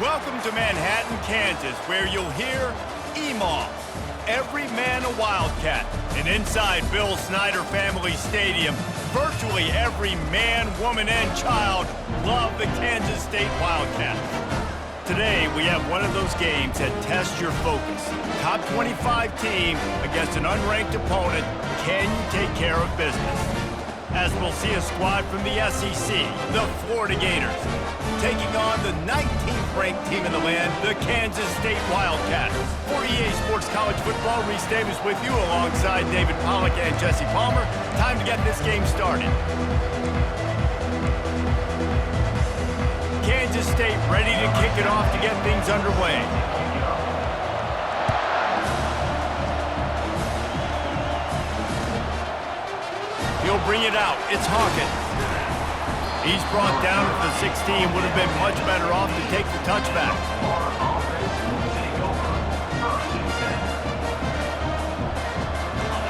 Welcome to Manhattan, Kansas, where you'll hear EMAW, every man a Wildcat. And inside Bill Snyder Family Stadium, virtually every man, woman, and child love the Kansas State Wildcats. Today, we have one of those games that tests your focus. Top 25 team against an unranked opponent. Can you take care of business? As we'll see a squad from the SEC, the Florida Gators, taking on the 19th ranked team in the land, the Kansas State Wildcats. For EA Sports College Football, Reese Davis with you alongside David Pollack and Jesse Palmer. Time to get this game started. Kansas State ready to kick it off to get things underway. He'll bring it out. It's Hawkins. He's brought down to the 16. Would have been much better off to take the touchback.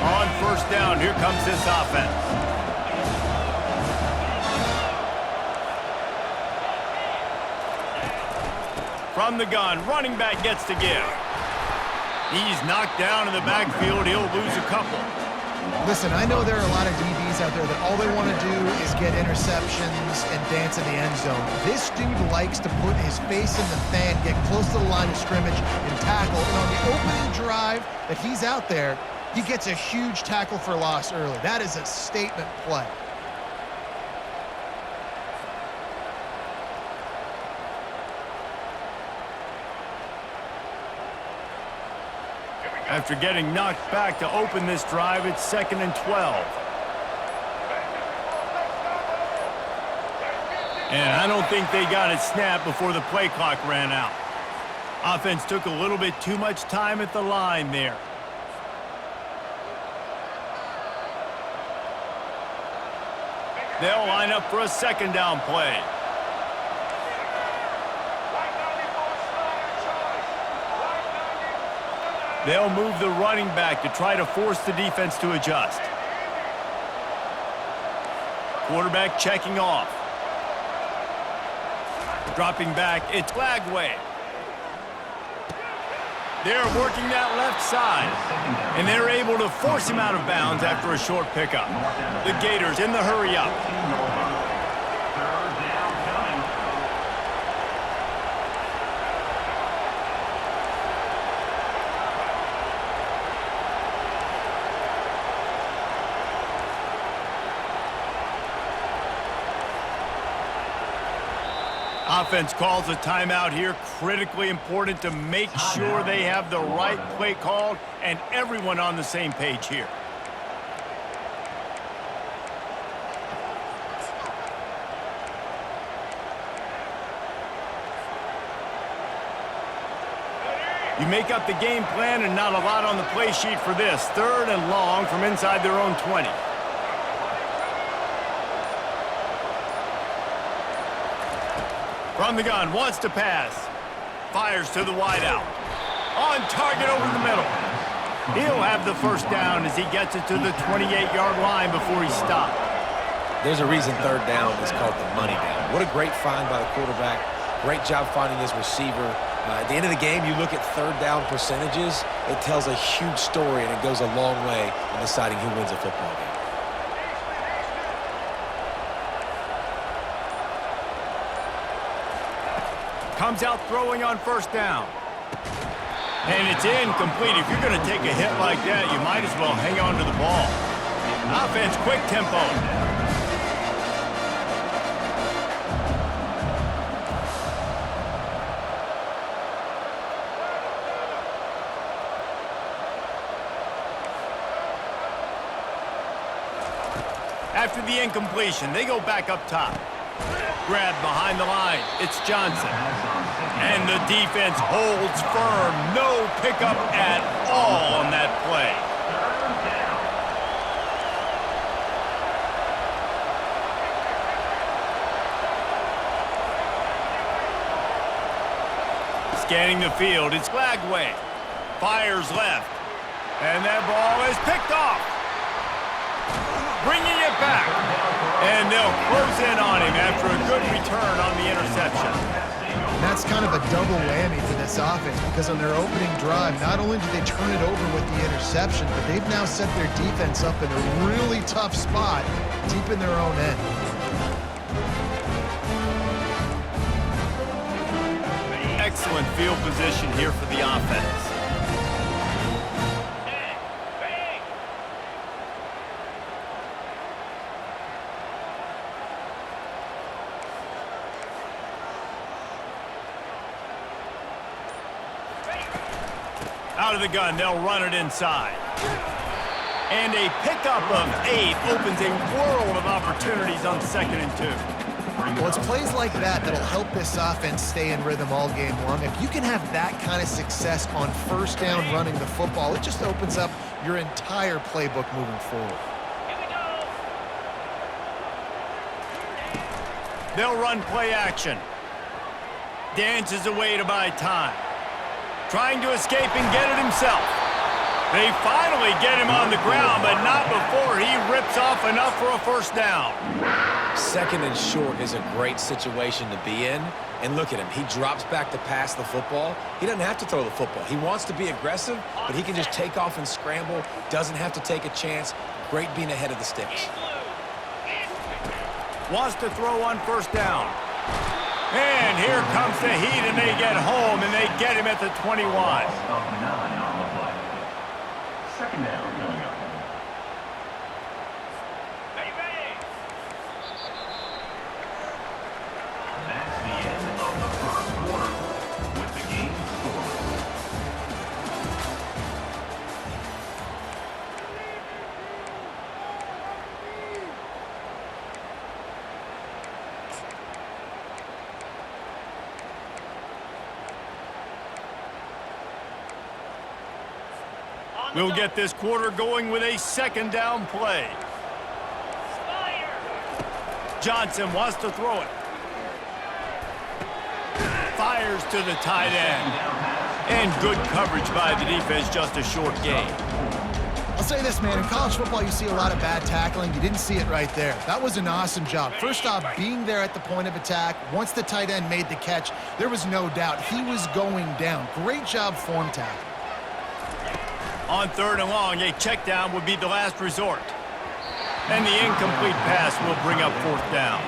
On first down, here comes this offense. From the gun, running back gets to give. He's knocked down in the backfield. He'll lose a couple. Listen, I know there are a lot of DBs out there that all they want to do is get interceptions and dance in the end zone. This dude likes to put his face in the fan, get close to the line of scrimmage, and tackle. And on the opening drive that he's out there, he gets a huge tackle for loss early. That is a statement play. After getting knocked back to open this drive, it's 2nd and 12. And I don't think they got it snapped before the play clock ran out. Offense took a little bit too much time at the line there. They'll line up for a 2nd down play. They'll move the running back to try to force the defense to adjust. Quarterback checking off. Dropping back, it's Lagway. They're working that left side, and they're able to force him out of bounds after a short pickup. The Gators in the hurry up. Offense calls a timeout here. Critically important to make sure they have the right play called and everyone on the same page here. You make up the game plan and not a lot on the play sheet for this. 3rd and long from inside their own 20. From the gun, wants to pass. Fires to the wideout. On target over the middle. He'll have the first down as he gets it to the 28-yard line before he stopped. There's a reason 3rd down is called the money down. What a great find by the quarterback. Great job finding his receiver. At the end of the game, you look at 3rd down percentages. It tells a huge story, and it goes a long way in deciding who wins a football game. Comes out throwing on first down. And it's incomplete. If you're going to take a hit like that, you might as well hang on to the ball. Offense, quick tempo. After the incompletion, they go back up top. Grab behind the line. It's Johnson. And the defense holds firm. No pickup at all on that play. Scanning the field, it's Lagway. Fires left. And that ball is picked off. Bringing it back. And they'll close in on him after a good return on the interception. And that's kind of a double whammy for this offense because on their opening drive, not only did they turn it over with the interception, but they've now set their defense up in a really tough spot deep in their own end. Excellent field position here for the offense. Out of the gun, they'll run it inside. And a pickup of 8 opens a world of opportunities on 2nd and 2. Well, it's plays like that that'll help this offense stay in rhythm all game long. If you can have that kind of success on 1st down running the football, it just opens up your entire playbook moving forward. They'll run play action. Dances away to buy time. Trying to escape and get it himself. They finally get him on the ground, but not before he rips off enough for a 1st down. 2nd and short is a great situation to be in. And look at him. He drops back to pass the football. He doesn't have to throw the football. He wants to be aggressive, but he can just take off and scramble. Doesn't have to take a chance. Great being ahead of the sticks. Wants to throw on 1st down. And here comes the heat, and they get home, and they get him at the 21. 2nd down coming up. That's the end of the 1st quarter with the game scored. We'll get this quarter going with a 2nd down play. Johnson wants to throw it. Fires to the tight end. And good coverage by the defense, just a short gain. I'll say this, man. In college football, you see a lot of bad tackling. You didn't see it right there. That was an awesome job. First off, being there at the point of attack. Once the tight end made the catch, there was no doubt he was going down. Great job form tackle. On 3rd and long, a check down would be the last resort. And the incomplete pass will bring up 4th down.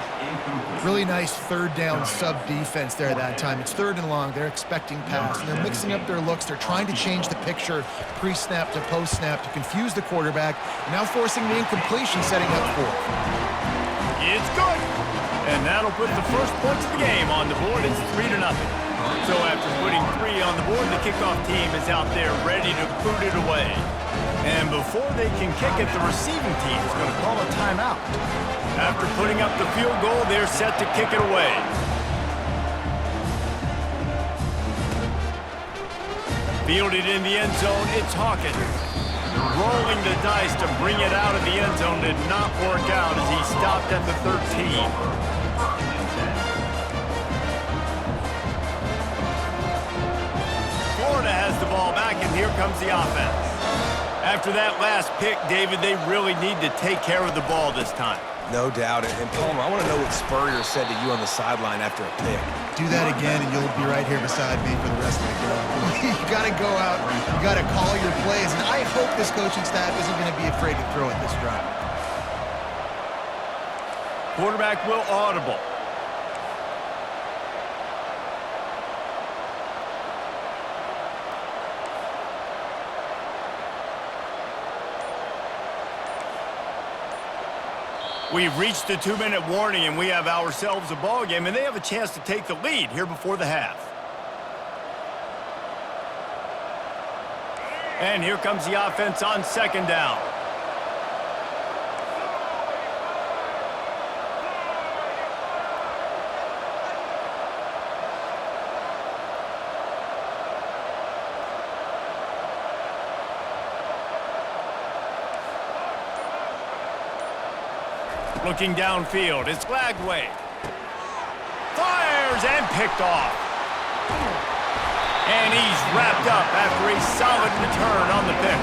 Really nice 3rd down sub-defense there that time. It's 3rd and long. They're expecting pass, and they're mixing up their looks. They're trying to change the picture pre-snap to post-snap to confuse the quarterback, and now forcing the incompletion, setting up 4th. It's good. And that'll put the first points of the game on the board. It's 3-0. So after putting 3 on the board, the kickoff team is out there ready to boot it away. And before they can kick it, the receiving team is going to call a timeout. After putting up the field goal, they're set to kick it away. Fielded in the end zone, it's Hawkins. Rolling the dice to bring it out of the end zone did not work out as he stopped at the 13. Florida has the ball back, and here comes the offense. After that last pick, David, they really need to take care of the ball this time. No doubt. And Palmer, I want to know what Spurrier said to you on the sideline after a pick. Do that again, and you'll be right here beside me for the rest of the game. You got to go out. You got to call your plays. And I hope this coaching staff isn't going to be afraid to throw it this drive. Quarterback will audible. We've reached the 2-minute warning, and we have ourselves a ball game, and they have a chance to take the lead here before the half. And here comes the offense on 2nd down. Looking downfield, it's Lagway. Fires and picked off. And he's wrapped up after a solid return on the pick.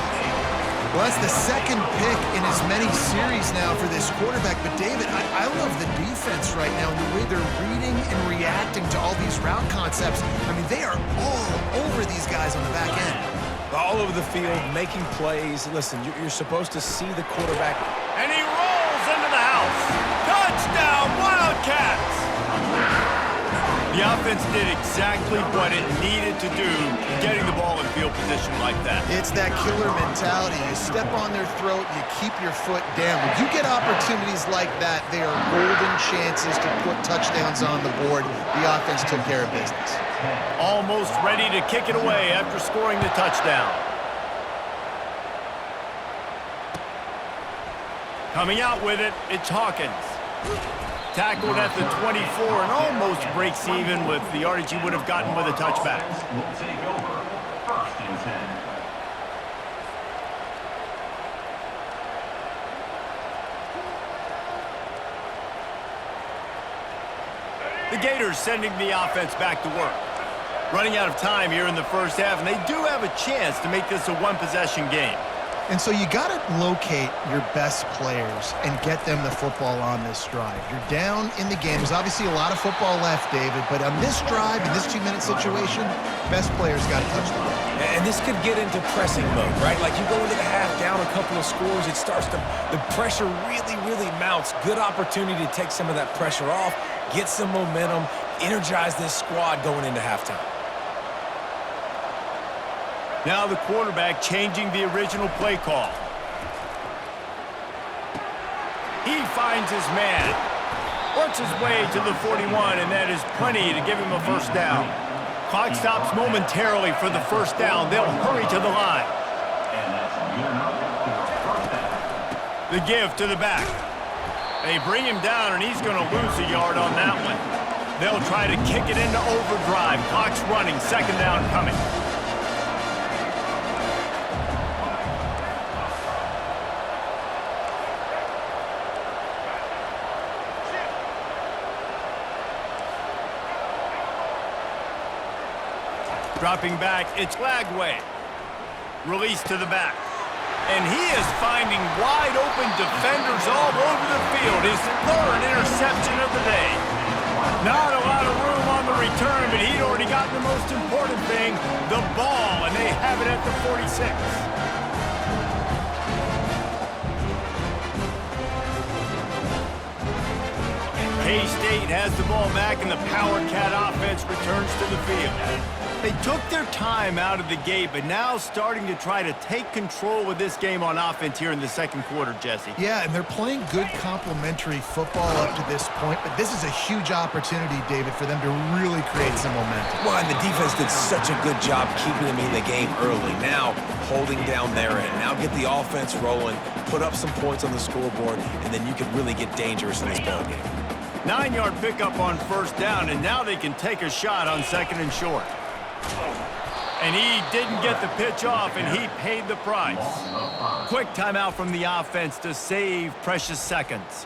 Well, that's the second pick in as many series now for this quarterback. But, David, I love the defense right now and the way they're reading and reacting to all these route concepts. I mean, they are all over these guys on the back end. All over the field, making plays. Listen, you're supposed to see the quarterback. And he rolls into the house. Touchdown, Wildcats! The offense did exactly what it needed to do, getting the ball in field position like that. It's that killer mentality. You step on their throat, you keep your foot down. When you get opportunities like that, they are golden chances to put touchdowns on the board. The offense took care of business. Almost ready to kick it away after scoring the touchdown. Coming out with it, it's Hawkins. Tackled at the 24 and almost breaks even with the yardage he would have gotten with a touchback. Will take over 1st and 10. The Gators sending the offense back to work. Running out of time here in the first half, and they do have a chance to make this a one-possession game. And so you got to locate your best players and get them the football on this drive. You're down in the game. There's obviously a lot of football left, David, but on this drive, in this 2-minute situation, best players got to touch the ball. And this could get into pressing mode, right? Like you go into the half, down a couple of scores, it starts to, the pressure really mounts. Good opportunity to take some of that pressure off, get some momentum, energize this squad going into halftime. Now the quarterback changing the original play call. He finds his man. Works his way to the 41, and that is plenty to give him a first down. Clock stops momentarily for the first down. They'll hurry to the line. And that's good enough for 1st down. The give to the back. They bring him down, and he's going to lose a yard on that one. They'll try to kick it into overdrive. Clock's running. 2nd down coming. Dropping back, it's Lagway. Release to the back. And he is finding wide open defenders all over the field. His 3rd interception of the day. Not a lot of room on the return, but he'd already gotten the most important thing, the ball, and they have it at the 46. K-State has the ball back, and the Power Cat offense returns to the field. They took their time out of the gate, but now starting to try to take control of this game on offense here in the 2nd quarter, Jesse. Yeah, and they're playing good complementary football up to this point, but this is a huge opportunity, David, for them to really create some momentum. Well, and the defense did such a good job keeping them in the game early. Now, holding down their end. Now get the offense rolling, put up some points on the scoreboard, and then you can really get dangerous in this ball game. 9-yard pickup on 1st down, and now they can take a shot on 2nd and short. And he didn't get the pitch off, and he paid the price. Quick timeout from the offense to save precious seconds.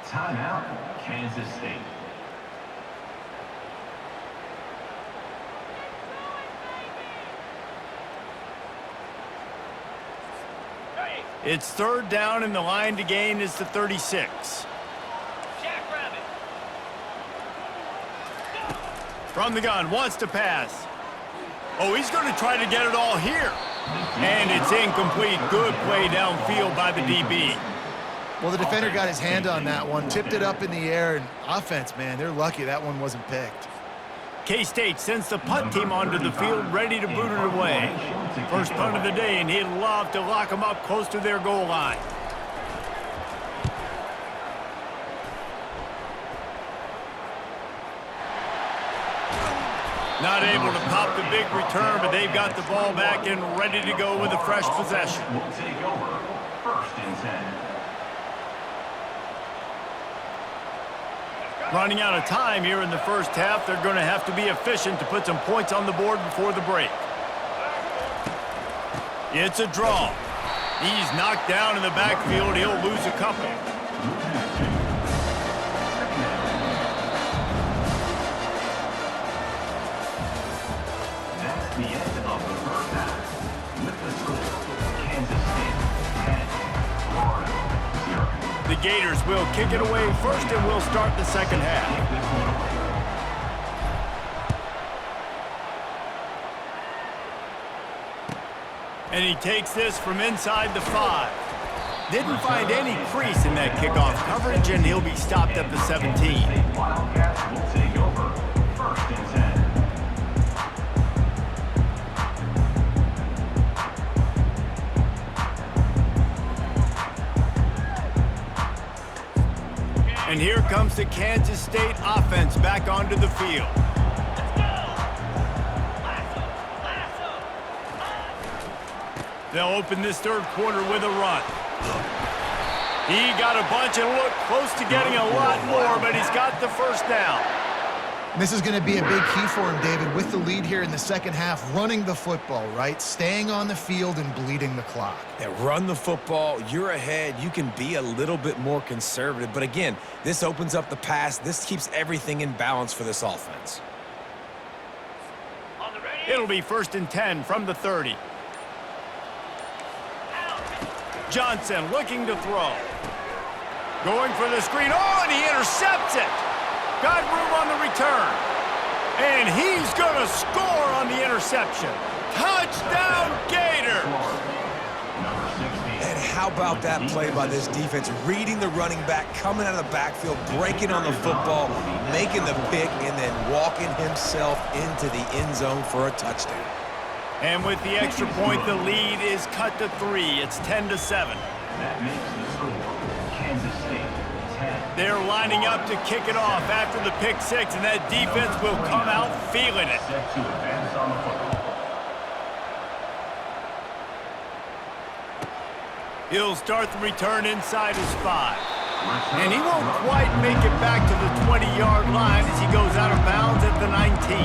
Timeout, Kansas State. It's 3rd down, and the line to gain is the 36. From the gun, wants to pass. Oh, he's going to try to get it all here. And it's incomplete. Good play downfield by the DB. Well, the defender got his hand on that one, tipped it up in the air, and offense, man, they're lucky that one wasn't picked. K-State sends the punt team onto the field, ready to boot it away. First punt of the day, and he'd love to lock them up close to their goal line. Not able to pop the big return, but they've got the ball back and ready to go with a fresh possession. Will take over 1st and 10. Running out of time here in the first half, they're going to have to be efficient to put some points on the board before the break. It's a draw. He's knocked down in the backfield. He'll lose a couple. That's the end of the 1st half. With the score, Kansas Gators will kick it away first, and we'll start the second half. And he takes this from inside the 5. Didn't find any crease in that kickoff coverage, and he'll be stopped at the 17. Wildcats will take over 1st and 10. And here comes the Kansas State offense back onto the field. They'll open this third quarter with a run. He got a bunch and looked close to getting a lot more, but he's got the first down. This is going to be a big key for him, David, with the lead here in the second half, running the football, right? Staying on the field and bleeding the clock. Yeah, run the football. You're ahead. You can be a little bit more conservative. But again, this opens up the pass. This keeps everything in balance for this offense. It'll be 1st and 10 from the 30. Johnson looking to throw. Going for the screen. Oh, and he intercepts it. Got room on the return. And he's going to score on the interception. Touchdown, Gators! And how about that play by this defense? Reading the running back, coming out of the backfield, breaking on the football, making the pick, and then walking himself into the end zone for a touchdown. And with the extra point, the lead is cut to 3. It's 10-7. That makes the score Kansas State 10. They're lining up to kick it off after the pick 6, and that defense will come out feeling it. Set to advance on the football. He'll start the return inside his 5. And he won't quite make it back to the 20-yard line as he goes out of bounds at the 19.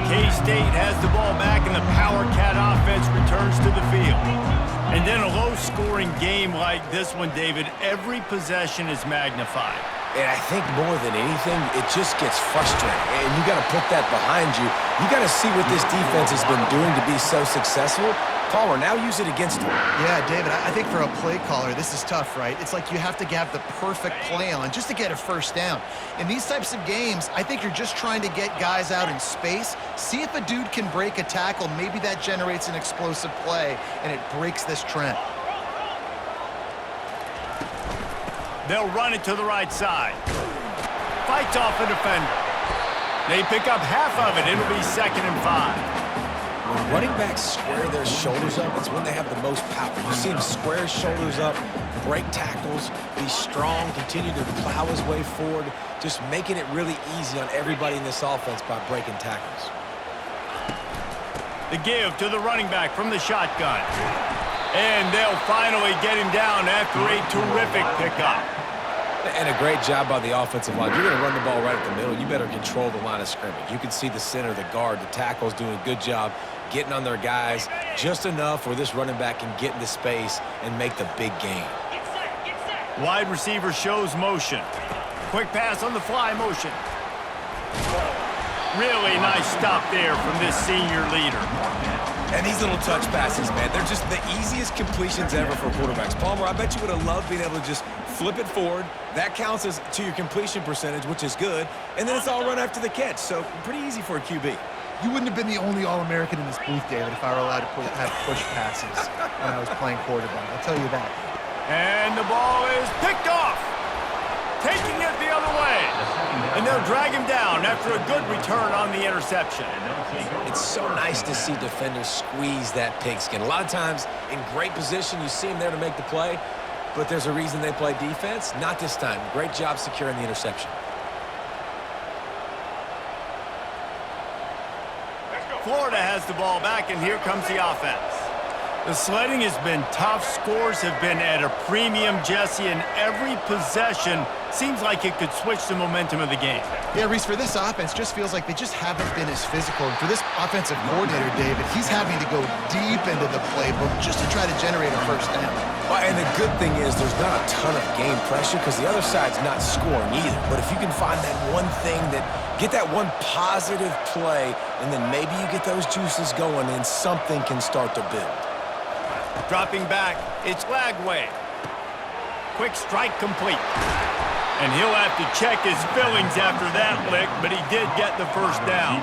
K-State has the ball back, and the Power Cat offense returns to the field. And then a low-scoring game like this one, David, every possession is magnified. And I think more than anything, it just gets frustrating. And you got to put that behind you. You got to see what this defense has been doing to be so successful. Palmer, now use it against him. Yeah, David, I think for a play caller, this is tough, right? It's like you have to have the perfect play on just to get a first down. In these types of games, I think you're just trying to get guys out in space, see if a dude can break a tackle. Maybe that generates an explosive play, and it breaks this trend. They'll run it to the right side. Fights off the defender. They pick up half of it. It'll be 2nd and 5. When running backs square their shoulders up, it's when they have the most power. You see him square his shoulders up, break tackles, be strong, continue to plow his way forward, just making it really easy on everybody in this offense by breaking tackles. The give to the running back from the shotgun. And they'll finally get him down after a terrific pickup. And a great job by the offensive line. You're going to run the ball right at the middle. You better control the line of scrimmage. You can see the center, the guard, the tackle's doing a good job getting on their guys just enough where this running back can get into space and make the big game. Wide receiver shows motion. Quick pass on the fly motion. Really nice stop there from this senior leader. And these little touch passes, man, they're just the easiest completions ever for quarterbacks. Palmer, I bet you would have loved being able to just flip it forward. That counts as to your completion percentage, which is good. And then it's all run after the catch, so pretty easy for a QB. You wouldn't have been the only All-American in this booth, David, if I were allowed to have push passes when I was playing quarterback. I'll tell you that. And the ball is picked off. Taking it the other way. And they'll drag him down after a good return on the interception. It's so nice to see defenders squeeze that pigskin. A lot of times in great position, you see them there to make the play, but there's a reason they play defense. Not this time. Great job securing the interception. Florida has the ball back, and here comes the offense. The sledding has been tough. Scores have been at a premium, Jesse, and every possession seems like it could switch the momentum of the game. Yeah, Reese, for this offense, just feels like they just haven't been as physical. And for this offensive coordinator, David, he's having to go deep into the playbook just to try to generate a first down. Well, and the good thing is there's not a ton of game pressure because the other side's not scoring either. But if you can find that one thing get that one positive play, and then maybe you get those juices going and something can start to build. Dropping back, it's Lagway. Quick strike complete. And he'll have to check his fillings after that lick, but he did get the first down.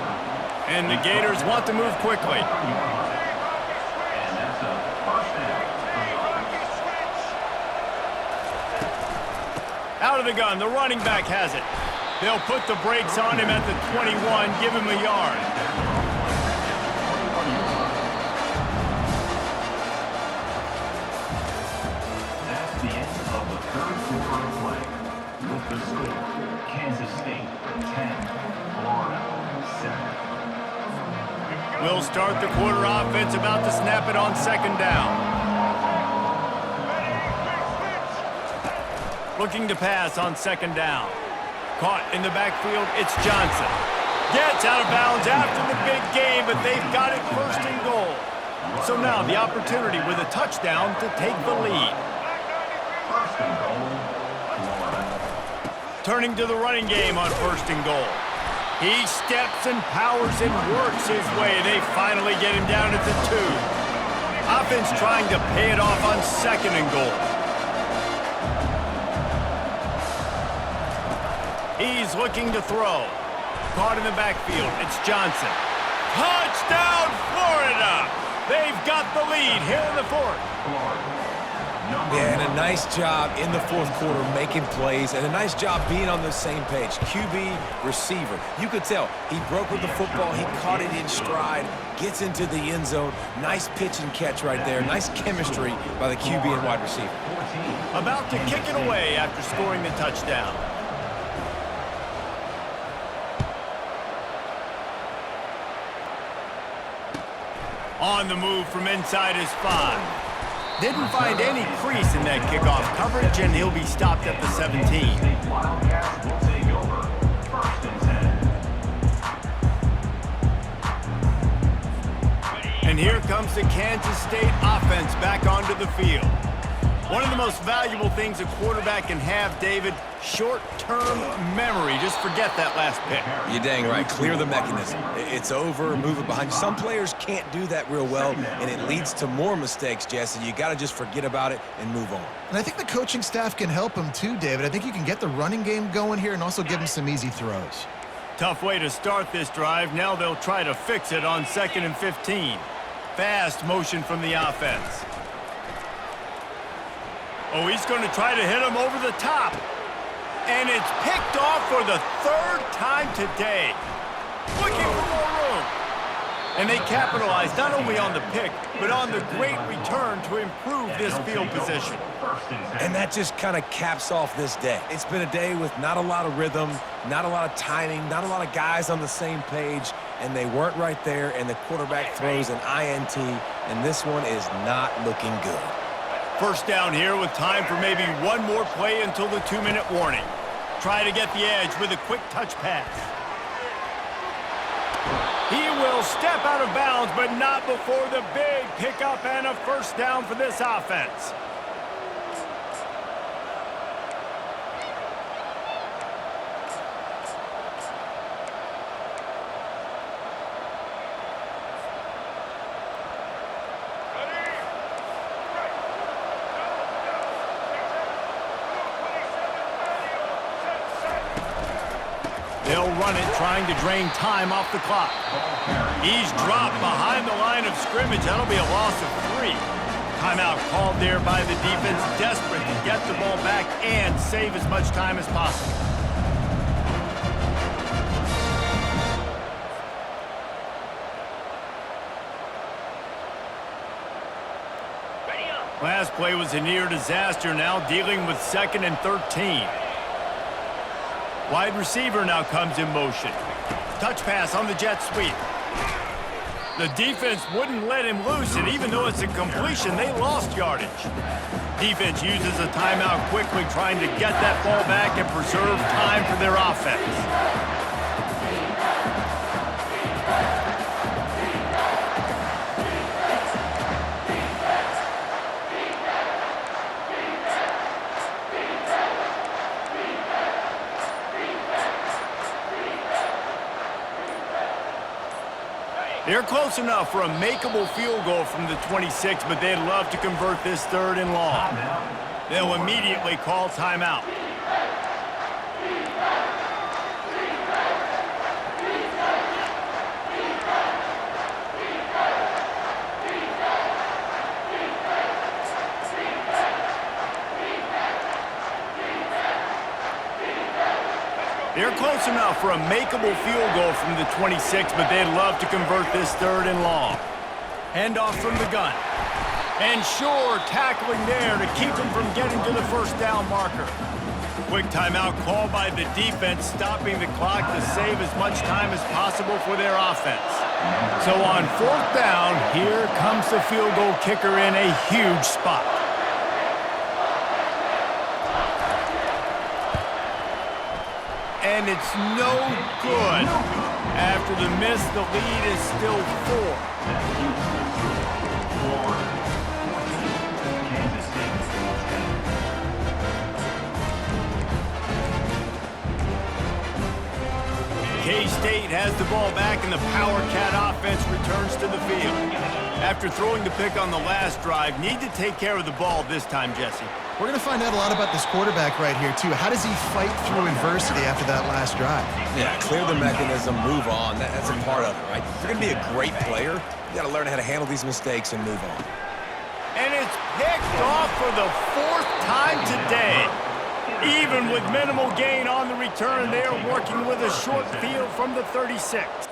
And the Gators want to move quickly. And that's a first down. Out of the gun, the running back has it. They'll put the brakes on him at the 21, give him a yard. That's the end of the third quarter of play. With the score, Kansas State 10, Florida 7. We'll start the quarter offense, about to snap it on second down. Looking to pass on second down. Caught in the backfield, it's Johnson. Gets out of bounds after the big game, but they've got it first and goal. So now the opportunity with a touchdown to take the lead. First and goal, Florida. Turning to the running game on first and goal. He steps and powers and works his way. They finally get him down at the 2. Offense trying to pay it off on second and goal. He's looking to throw. Caught in the backfield. It's Johnson. Touchdown, Florida! They've got the lead here in the fourth. Yeah, and a nice job in the fourth quarter making plays, and a nice job being on the same page. QB, receiver. You could tell he broke with the football. He caught it in stride, gets into the end zone. Nice pitch and catch right there. Nice chemistry by the QB and wide receiver. About to kick it away after scoring the touchdown. On the move from inside his 5. Didn't find any crease in that kickoff coverage, and he'll be stopped at the 17. Wildcats will take over. First and 10. And here comes the Kansas State offense back onto the field. One of the most valuable things a quarterback can have, David, short-term memory. Just forget that last pick. You're dang right. Clear the mechanism. It's over, move it behind you. Some players can't do that real well, and it leads to more mistakes, Jesse. You got to just forget about it and move on. And I think the coaching staff can help him too, David. I think you can get the running game going here and also give him some easy throws. Tough way to start this drive. Now they'll try to fix it on 2nd and 15. Fast motion from the offense. Oh, he's going to try to hit him over the top. And it's picked off for the 3rd time today. Looking for more room. And they capitalized not only on the pick, but on the great return to improve this field position. And that just kind of caps off this day. It's been a day with not a lot of rhythm, not a lot of timing, not a lot of guys on the same page, and they weren't right there, and the quarterback throws an INT, and this one is not looking good. First down here with time for maybe one more play until the 2-minute warning. Try to get the edge with a quick touch pass. He will step out of bounds, but not before the big pickup and a first down for this offense. They'll run it, trying to drain time off the clock. He's dropped behind the line of scrimmage. That'll be a loss of 3. Timeout called there by the defense, desperate to get the ball back and save as much time as possible. Last play was a near disaster, now dealing with 2nd and 13. Wide receiver now comes in motion. Touch pass on the jet sweep. The defense wouldn't let him loose, and even though it's a completion, they lost yardage. Defense uses a timeout quickly, trying to get that ball back and preserve time for their offense. They're close enough for a makeable field goal from the 26, but they'd love to convert this 3rd and long. They'll immediately call timeout. They're close enough for a makeable field goal from the 26, but they'd love to convert this 3rd and long. Handoff from the gun. And sure, tackling there to keep him from getting to the 1st down marker. Quick timeout called by the defense, stopping the clock to save as much time as possible for their offense. So on 4th down, here comes the field goal kicker in a huge spot. And it's no good. After the miss, the lead is still 4. Kansas State 10. K-State has the ball back, and the Power Cat offense returns to the field. After throwing the pick on the last drive, need to take care of the ball this time, Jesse. We're going to find out a lot about this quarterback right here, too. How does he fight through adversity after that last drive? Yeah, clear the mechanism, move on. That's a part of it, right? If you're going to be a great player, you got to learn how to handle these mistakes and move on. And it's picked off for the 4th time today. Even with minimal gain on the return, they are working with a short field from the 36.